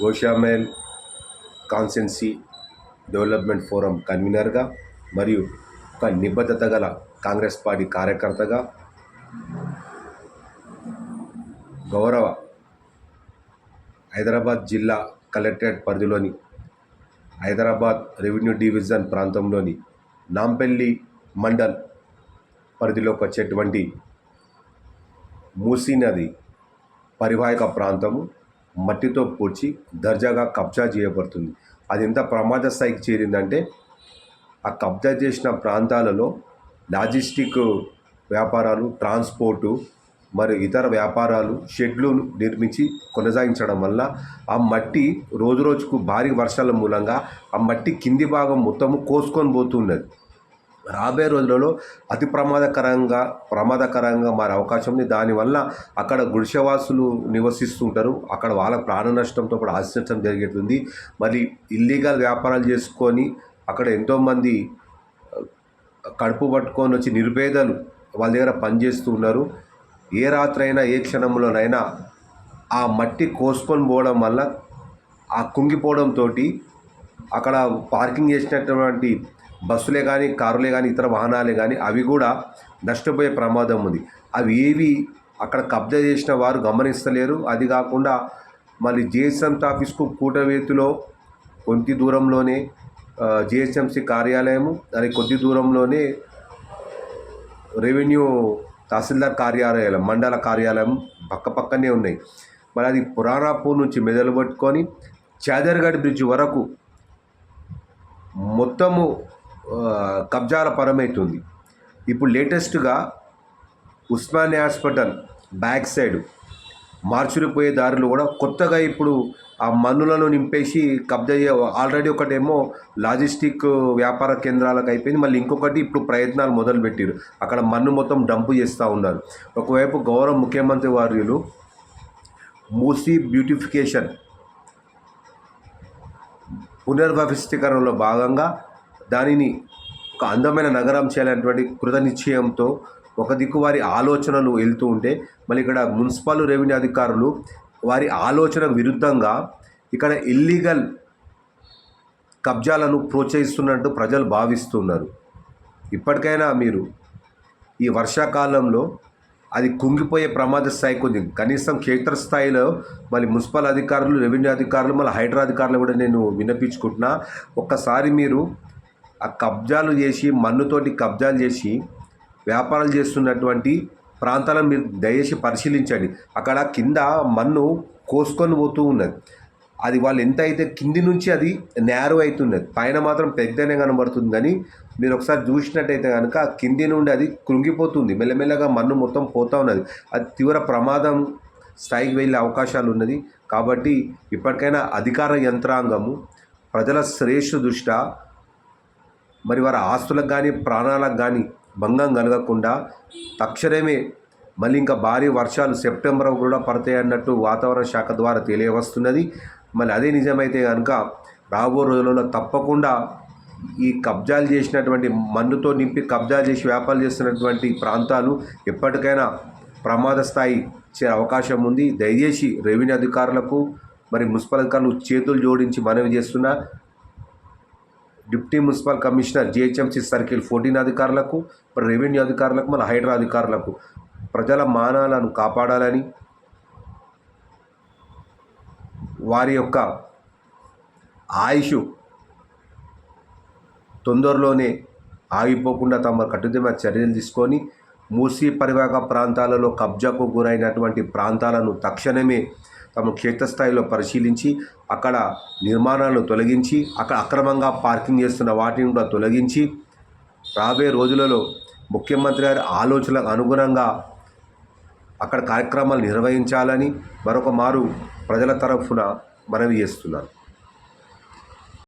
Goshamahal constituency development forum కన్వీనర్గా మరియు ఒక నిబద్ధత గల కాంగ్రెస్ పార్టీ కార్యకర్తగా గౌరవ హైదరాబాద్ జిల్లా కలెక్టరేట్ పరిధిలోని హైదరాబాద్ రెవెన్యూ డివిజన్ ప్రాంతంలోని నాంపల్లి మండల్ పరిధిలోకి వచ్చేటువంటి మూసీ నది పరివాహక ప్రాంతము మట్టితో పూడ్చి దర్జాగా కబ్జా చేయబడుతుంది. అది ఎంత ప్రమాద స్థాయికి చేరిందంటే ఆ కబ్జా చేసిన ప్రాంతాలలో లాజిస్టిక్ వ్యాపారాలు, ట్రాన్స్పోర్టు మరియు ఇతర వ్యాపారాలు షెడ్లు నిర్మించి కొనసాగించడం వల్ల ఆ మట్టి రోజుకు భారీ వర్షాల మూలంగా ఆ మట్టి కింది భాగం మొత్తము కోసుకొని పోతున్నది. రాబోయే రోజులలో అతి ప్రమాదకరంగా మారే అవకాశం ఉంది. దానివల్ల అక్కడ గుడిసెవాసులు నివసిస్తుంటారు. అక్కడ వాళ్ళ ప్రాణ నష్టంతో కూడా ఆస్తి నష్టం జరిగేటుంది. మరి ఇల్లీగల్ వ్యాపారాలు చేసుకొని అక్కడ ఎంతోమంది కడుపు పట్టుకొని వచ్చి నిరుపేదలు వాళ్ళ దగ్గర పనిచేస్తూ ఉన్నారు. ఏ రాత్రైనా ఏ క్షణంలోనైనా ఆ మట్టి కోసుకొని పోవడం వల్ల ఆ కుంగిపోవడంతో అక్కడ పార్కింగ్ చేసినటువంటి బస్సులే కానీ, కారులే కానీ, ఇతర వాహనాలే కానీ అవి కూడా నష్టపోయే ప్రమాదం ఉంది. అవి ఏవి అక్కడ కబ్జా చేసిన వారు గమనిస్తలేరు. అది కాకుండా మళ్ళీ జిహెచ్ఎంసీ ఆఫీస్కు కూటవేతిలో కొద్ది దూరంలోనే జిహెచ్ఎంసీ కార్యాలయము, అది కొద్ది దూరంలోనే రెవెన్యూ తహసీల్దార్ కార్యాలయం, మండల కార్యాలయం పక్కనే ఉన్నాయి. మరి అది పురాణాపూర్ నుంచి మెదలు పట్టుకొని చాదర్గఢ్ బ్రిడ్జ్ వరకు మొత్తము కబ్జాల పరమవుతుంది. ఇప్పుడు లేటెస్ట్గా ఉస్మానియా హాస్పిటల్ బ్యాక్ సైడ్ మార్చురిపోయే దారిలో కూడా కొత్తగా ఇప్పుడు ఆ మన్నులను నింపేసి కబ్జా ఆల్రెడీ ఒకటేమో లాజిస్టిక్ వ్యాపార కేంద్రాలకు అయిపోయింది. మళ్ళీ ఇంకొకటి ఇప్పుడు ప్రయత్నాలు మొదలుపెట్టారు. అక్కడ మన్ను మొత్తం డంపు చేస్తూ ఉన్నారు. ఒకవైపు గౌరవ ముఖ్యమంత్రి వర్యులు మూసీ బ్యూటిఫికేషన్ పునర్వ్యవస్థీకరణలో భాగంగా దానిని ఒక అందమైన నగరం చేయాలనేటువంటి కృత నిశ్చయంతో ఒక దిక్కు వారి ఆలోచనలు వెళ్తూ ఉంటే, మళ్ళీ ఇక్కడ మున్సిపల్ రెవెన్యూ అధికారులు వారి ఆలోచనకు విరుద్ధంగా ఇక్కడ ఇల్లీగల్ కబ్జాలను ప్రోత్సహిస్తున్నట్టు ప్రజలు భావిస్తున్నారు. ఇప్పటికైనా మీరు ఈ వర్షాకాలంలో అది కుంగిపోయే ప్రమాద స్థాయికి ఉంది. కనీసం క్షేత్రస్థాయిలో మళ్ళీ మున్సిపల్ అధికారులు, రెవెన్యూ అధికారులు, మళ్ళీ హైడ్రా అధికారులు కూడా నేను విన్నపించుకుంటున్నా. ఒక్కసారి మీరు ఆ కబ్జాలు చేసి మన్నుతోటి కబ్జాలు చేసి వ్యాపారాలు చేస్తున్నటువంటి ప్రాంతాలను మీరు దయచేసి పరిశీలించండి. అక్కడ కింద మన్ను కోసుకొని పోతూ ఉన్నది. అది వాళ్ళు ఎంత అయితే కింది నుంచి అది నేరో అవుతున్నది, పైన మాత్రం పెద్దనే కనబడుతుంది. కానీ మీరు ఒకసారి చూసినట్టయితే కనుక కింది నుండి అది కృంగిపోతుంది. మెల్లమెల్లగా మన్ను మొత్తం పోతూ ఉన్నది. అది తీవ్ర ప్రమాదం స్థాయికి వెళ్ళే అవకాశాలు ఉన్నది. కాబట్టి ఇప్పటికైనా అధికార యంత్రాంగము ప్రజల శ్రేయస్సు దృష్ట్యా మరి వారి ఆస్తులకు కానీ, ప్రాణాలకు కానీ భంగం కలగకుండా తక్షణమే మళ్ళీ ఇంకా భారీ వర్షాలు సెప్టెంబర్ కూడా పడతాయి అన్నట్టు వాతావరణ శాఖ ద్వారా తెలియవస్తున్నది. మళ్ళీ అదే నిజమైతే కనుక రాబో రోజులలో తప్పకుండా ఈ కబ్జాలు చేసినటువంటి మన్నుతో నింపి కబ్జాలు చేసి వ్యాపారాలు చేస్తున్నటువంటి ప్రాంతాలు ఎప్పటికైనా ప్రమాద స్థాయి చేరే అవకాశం ఉంది. దయచేసి రెవెన్యూ అధికారులకు మరి మున్సిపల్ అధికారులు చేతులు జోడించి మనవి చేస్తున్నా. Deputy municipal commissioner GHMC circle 14 అధికారులకు, మరి రెవెన్యూ అధికారులకు, మన హైడ్రా అధికారులకు ప్రజల మానాలను కాపాడాలని, వారి యొక్క ఆయుష్ తొందరలోనే ఆగిపోకుండా తమ కట్టుదిట్ట చర్యలు తీసుకొని మూసీ పరివాహక ప్రాంతాలలో కబ్జాకు గురైనటువంటి ప్రాంతాలను తక్షణమే తమ క్షేత్రస్థాయిలో పరిశీలించి అక్కడ నిర్మాణాలను తొలగించి, అక్కడ అక్రమంగా పార్కింగ్ చేస్తున్న వాటిని కూడా తొలగించి రాబోయే రోజులలో ముఖ్యమంత్రి గారి ఆలోచనలకు అనుగుణంగా అక్కడ కార్యక్రమాలు నిర్వహించాలని మరొక మారు ప్రజల తరఫున మనవి చేస్తున్నాను.